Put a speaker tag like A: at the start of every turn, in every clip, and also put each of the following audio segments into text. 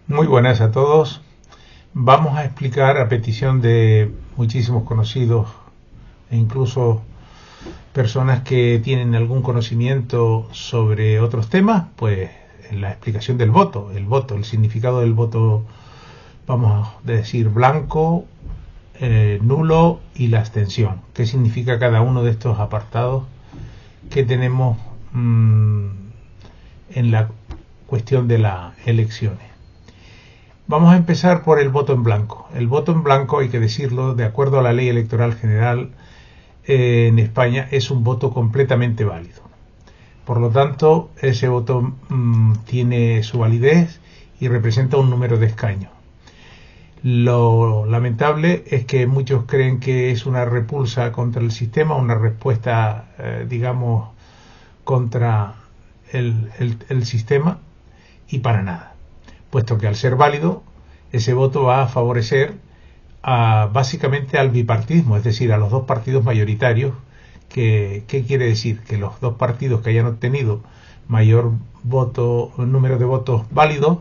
A: Muy buenas a todos. Vamos a explicar, a petición de muchísimos conocidos e incluso personas que tienen algún conocimiento sobre otros temas, pues la explicación del voto, el significado del voto, vamos a decir blanco, nulo y la abstención. ¿Qué significa cada uno de estos apartados que tenemos en la cuestión de las elecciones? Vamos a empezar por el voto en blanco. El voto en blanco, hay que decirlo, de acuerdo a la Ley Electoral General en España, es un voto completamente válido. Por lo tanto, ese voto tiene su validez y representa un número de escaños. Lo lamentable es que muchos creen que es una repulsa contra el sistema, una respuesta, digamos, contra el sistema, y para nada. Puesto que al ser válido, ese voto va a favorecer básicamente al bipartidismo, es decir, a los dos partidos mayoritarios. ¿Qué quiere decir? Que los dos partidos que hayan obtenido mayor número de votos válidos,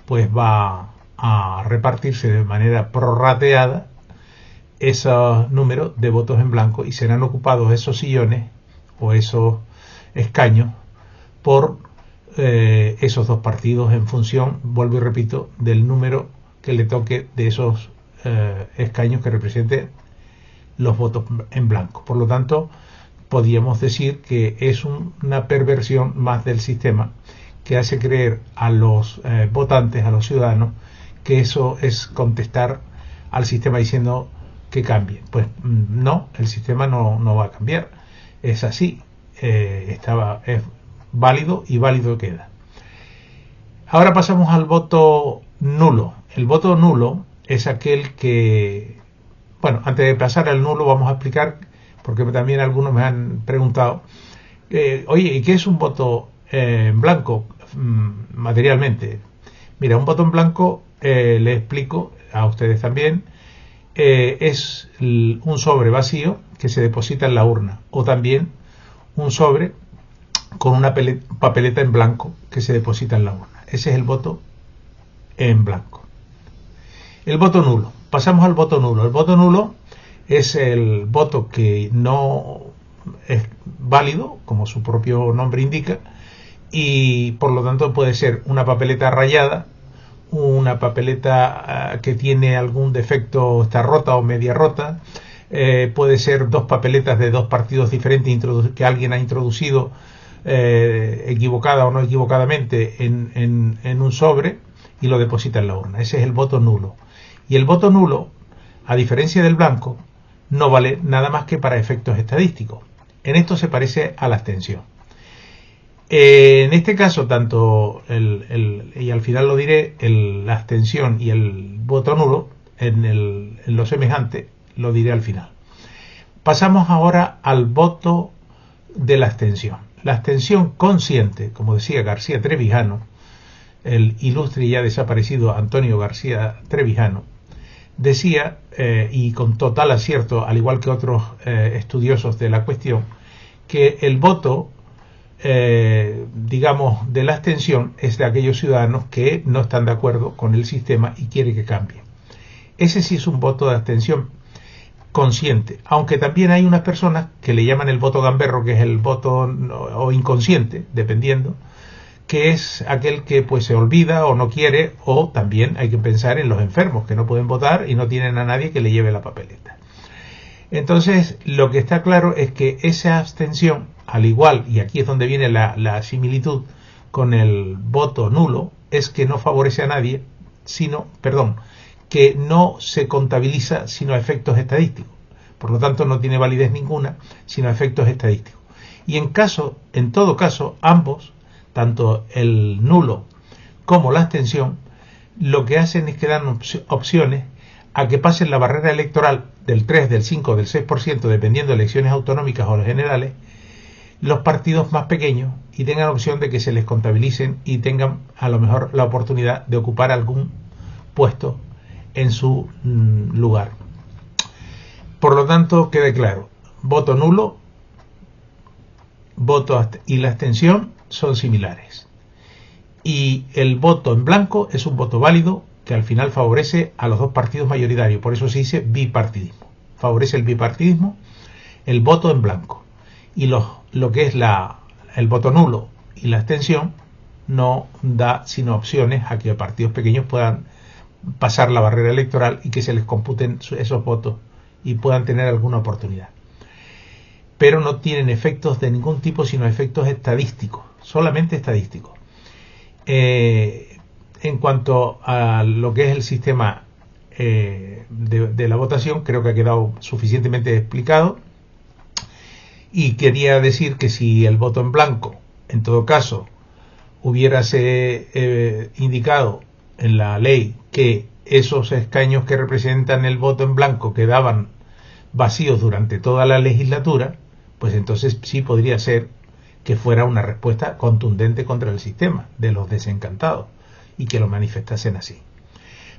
A: pues va a repartirse de manera prorrateada esos números de votos en blanco y serán ocupados esos sillones o esos escaños por esos dos partidos en función, vuelvo y repito, del número que le toque de esos escaños que representen los votos en blanco. Por lo tanto, podríamos decir que es una perversión más del sistema que hace creer a los votantes, a los ciudadanos, que eso es contestar al sistema diciendo que cambie. Pues no, el sistema no va a cambiar. Es así. Es válido y válido queda. Ahora pasamos al voto nulo. El voto nulo es aquel que, bueno, antes de pasar al nulo vamos a explicar, porque también algunos me han preguntado, oye, ¿y qué es un voto en blanco materialmente? Mira, un voto en blanco, le explico a ustedes también, es un sobre vacío que se deposita en la urna, o también un sobre con una papeleta en blanco que se deposita en la urna. Ese es el voto en blanco. El voto nulo. Pasamos al voto nulo. El voto nulo es el voto que no es válido, como su propio nombre indica, y por lo tanto puede ser una papeleta rayada, una papeleta que tiene algún defecto, está rota o media rota, puede ser dos papeletas de dos partidos diferentes que alguien ha introducido equivocada o no equivocadamente en un sobre y lo deposita en la urna. Ese es el voto nulo. Y el voto nulo, a diferencia del blanco, no vale nada más que para efectos estadísticos. En esto se parece a la abstención. En este caso, tanto y al final lo diré, la abstención y el voto nulo, en lo semejante, lo diré al final. Pasamos ahora al voto de la abstención. La abstención consciente, como decía García Trevijano, el ilustre y ya desaparecido Antonio García Trevijano, decía, y con total acierto, al igual que otros estudiosos de la cuestión, que el voto, digamos, de la abstención es de aquellos ciudadanos que no están de acuerdo con el sistema y quieren que cambie. Ese sí es un voto de abstención consciente, aunque también hay unas personas que le llaman el voto gamberro, que es el voto o inconsciente, dependiendo, que es aquel que pues se olvida o no quiere, o también hay que pensar en los enfermos que no pueden votar y no tienen a nadie que le lleve la papeleta. Entonces, lo que está claro es que esa abstención, al igual, y aquí es donde viene la similitud con el voto nulo, es que no favorece a nadie, que no se contabiliza sino a efectos estadísticos. Por lo tanto, no tiene validez ninguna sino a efectos estadísticos. Y en todo caso, ambos, tanto el nulo como la abstención, lo que hacen es que dan opciones a que pasen la barrera electoral del 3, del 5, del 6%, dependiendo de elecciones autonómicas o generales, los partidos más pequeños, y tengan opción de que se les contabilicen y tengan a lo mejor la oportunidad de ocupar algún puesto en su lugar. Por lo tanto, quede claro, voto nulo, voto y la abstención son similares. y el voto en blanco es un voto válido que al final favorece a los dos partidos mayoritarios, por eso se dice bipartidismo. Favorece el bipartidismo, el voto en blanco. Y lo que es el voto nulo y la abstención no da sino opciones a que partidos pequeños puedan pasar la barrera electoral y que se les computen esos votos y puedan tener alguna oportunidad. Pero no tienen efectos de ningún tipo, sino efectos estadísticos, solamente estadísticos. En cuanto a lo que es el sistema de la votación, creo que ha quedado suficientemente explicado. Y quería decir que si el voto en blanco, en todo caso, hubiérase indicado en la ley que esos escaños que representan el voto en blanco quedaban vacíos durante toda la legislatura, pues entonces sí podría ser que fuera una respuesta contundente contra el sistema de los desencantados y que lo manifestasen así.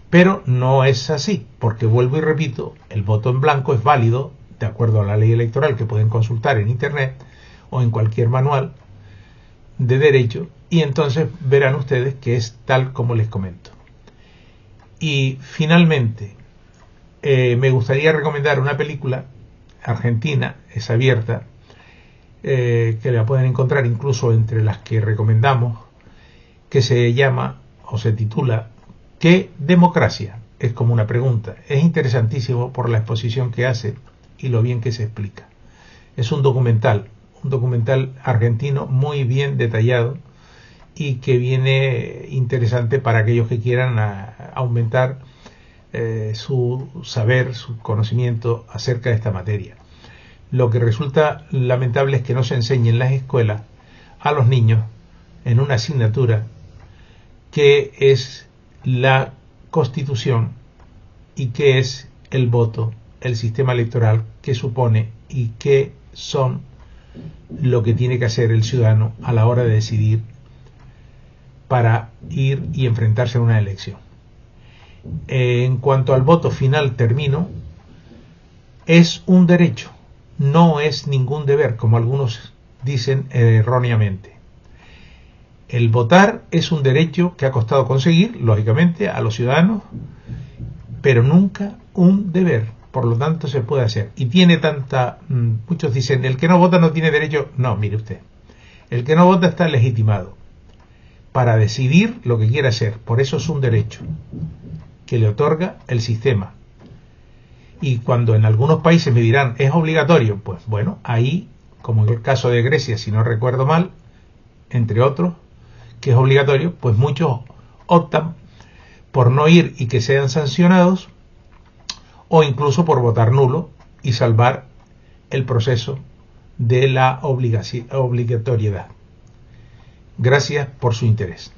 A: Pero no es así, porque vuelvo y repito, el voto en blanco es válido de acuerdo a la ley electoral que pueden consultar en internet o en cualquier manual de derecho, y entonces verán ustedes que es tal como les comento. Y finalmente me gustaría recomendar una película argentina, es abierta, que la pueden encontrar incluso entre las que recomendamos, que se llama o se titula ¿Qué democracia? Es como una pregunta. Es interesantísimo por la exposición que hace y lo bien que se explica. Es un documental argentino muy bien detallado y que viene interesante para aquellos que quieran aumentar su saber, su conocimiento acerca de esta materia. Lo que resulta lamentable es que no se enseñe en las escuelas a los niños en una asignatura que es la Constitución y qué es el voto, el sistema electoral, qué supone y qué son lo que tiene que hacer el ciudadano a la hora de decidir para ir y enfrentarse a una elección. En cuanto al voto final, termino, es un derecho, no es ningún deber, como algunos dicen erróneamente. El votar es un derecho que ha costado conseguir, lógicamente, a los ciudadanos, pero nunca un deber. Por lo tanto, se puede hacer. Y tiene muchos dicen, el que no vota no tiene derecho. No, mire usted, el que no vota está legitimado para decidir lo que quiere hacer. Por eso es un derecho que le otorga el sistema. Y cuando en algunos países me dirán, es obligatorio, pues bueno, ahí, como en el caso de Grecia, si no recuerdo mal, entre otros, que es obligatorio, pues muchos optan por no ir y que sean sancionados, o incluso por votar nulo y salvar el proceso de la obligatoriedad. Gracias por su interés.